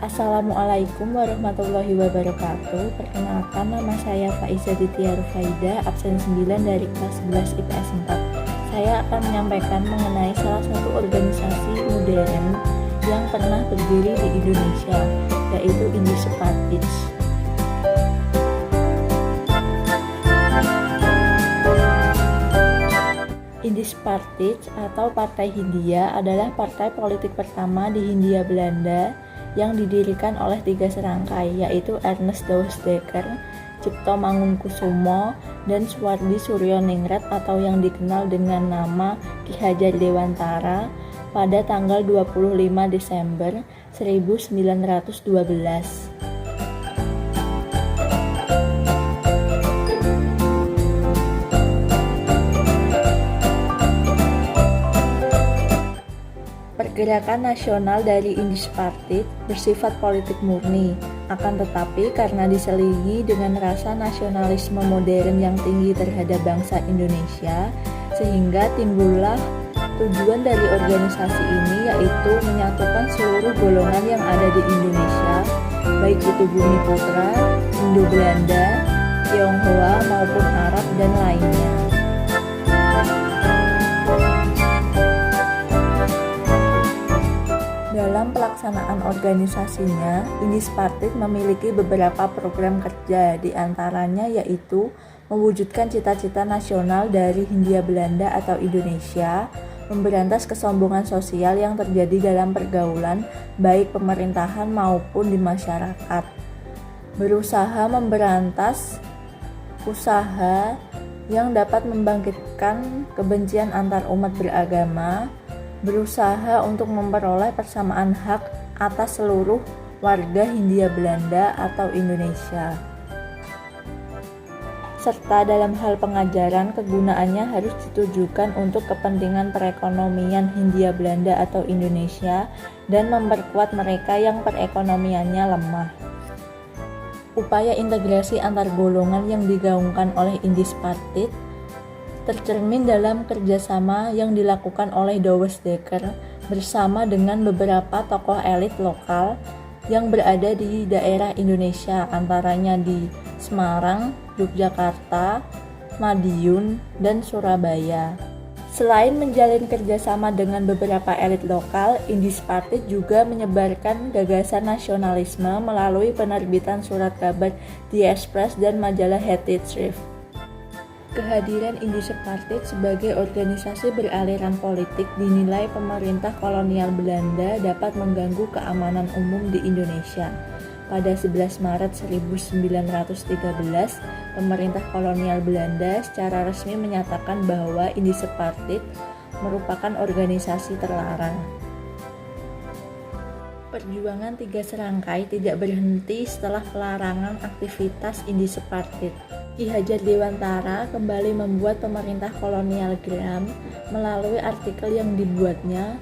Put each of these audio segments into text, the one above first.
Assalamualaikum warahmatullahi wabarakatuh. Perkenalkan, nama saya Faiza Ditya Rufaida, absen 9 dari kelas 11 IPS 4. Saya akan menyampaikan mengenai salah satu organisasi modern yang pernah berdiri di Indonesia, yaitu Indispartij. Indispartij atau Partai Hindia adalah partai politik pertama di Hindia Belanda yang didirikan oleh 3 serangkai, yaitu Ernest Douwesdekker, Cipto Mangunkusumo, dan Suwardi Suryo-Ningrat atau yang dikenal dengan nama Ki Hajar Dewantara pada tanggal 25 Desember 1912. Pergerakan nasional dari Indispartij bersifat politik murni, akan tetapi karena diselingi dengan rasa nasionalisme modern yang tinggi terhadap bangsa Indonesia, sehingga timbullah tujuan dari organisasi ini, yaitu menyatukan seluruh golongan yang ada di Indonesia, baik itu Bumi Putra, Indo-Belanda, Tionghoa maupun Arab dan lainnya. Dalam pelaksanaan organisasinya, Indispartij memiliki beberapa program kerja, di antaranya yaitu mewujudkan cita-cita nasional dari Hindia Belanda atau Indonesia, memberantas kesombongan sosial yang terjadi dalam pergaulan baik pemerintahan maupun di masyarakat, berusaha memberantas usaha yang dapat membangkitkan kebencian antar umat beragama, berusaha untuk memperoleh persamaan hak atas seluruh warga Hindia Belanda atau Indonesia. Serta dalam hal pengajaran, kegunaannya harus ditujukan untuk kepentingan perekonomian Hindia Belanda atau Indonesia dan memperkuat mereka yang perekonomiannya lemah. Upaya integrasi antar golongan yang digaungkan oleh Indispartij tercermin dalam kerjasama yang dilakukan oleh Douwesdekker bersama dengan beberapa tokoh elit lokal yang berada di daerah Indonesia, antaranya di Semarang, Yogyakarta, Madiun, dan Surabaya. Selain menjalin kerjasama dengan beberapa elit lokal, Indispartij juga menyebarkan gagasan nasionalisme melalui penerbitan surat kabar The Express dan majalah Heritage. Kehadiran Indispartij sebagai organisasi beraliran politik dinilai pemerintah kolonial Belanda dapat mengganggu keamanan umum di Indonesia. Pada 11 Maret 1913, pemerintah kolonial Belanda secara resmi menyatakan bahwa Indispartij merupakan organisasi terlarang. Perjuangan 3 serangkai tidak berhenti setelah pelarangan aktivitas Indispartij. Ki Hajar Dewantara kembali membuat pemerintah kolonial geram melalui artikel yang dibuatnya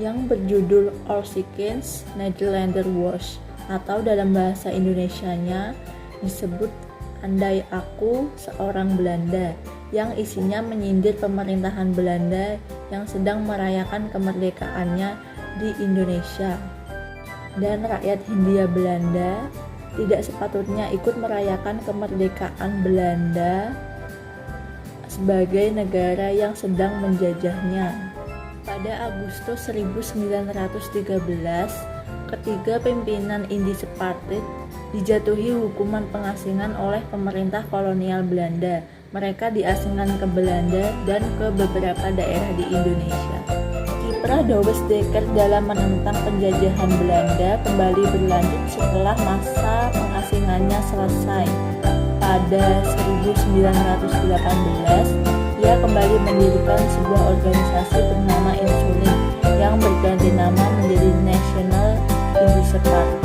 yang berjudul Oorsikens Nederlander Was, atau dalam bahasa Indonesianya disebut Andai Aku Seorang Belanda, yang isinya menyindir pemerintahan Belanda yang sedang merayakan kemerdekaannya di Indonesia, dan rakyat Hindia Belanda tidak sepatutnya ikut merayakan kemerdekaan Belanda sebagai negara yang sedang menjajahnya. Pada Agustus 1913, ketiga pimpinan Indispartij dijatuhi hukuman pengasingan oleh pemerintah kolonial Belanda. Mereka diasingkan ke Belanda dan ke beberapa daerah di Indonesia. Kiprah Douwesdekker dalam menentang penjajahan Belanda kembali berlanjut setelah masa pengasingannya selesai. Pada 1918, ia kembali mendirikan sebuah organisasi bernama Insulin yang berganti nama menjadi National Indispartij.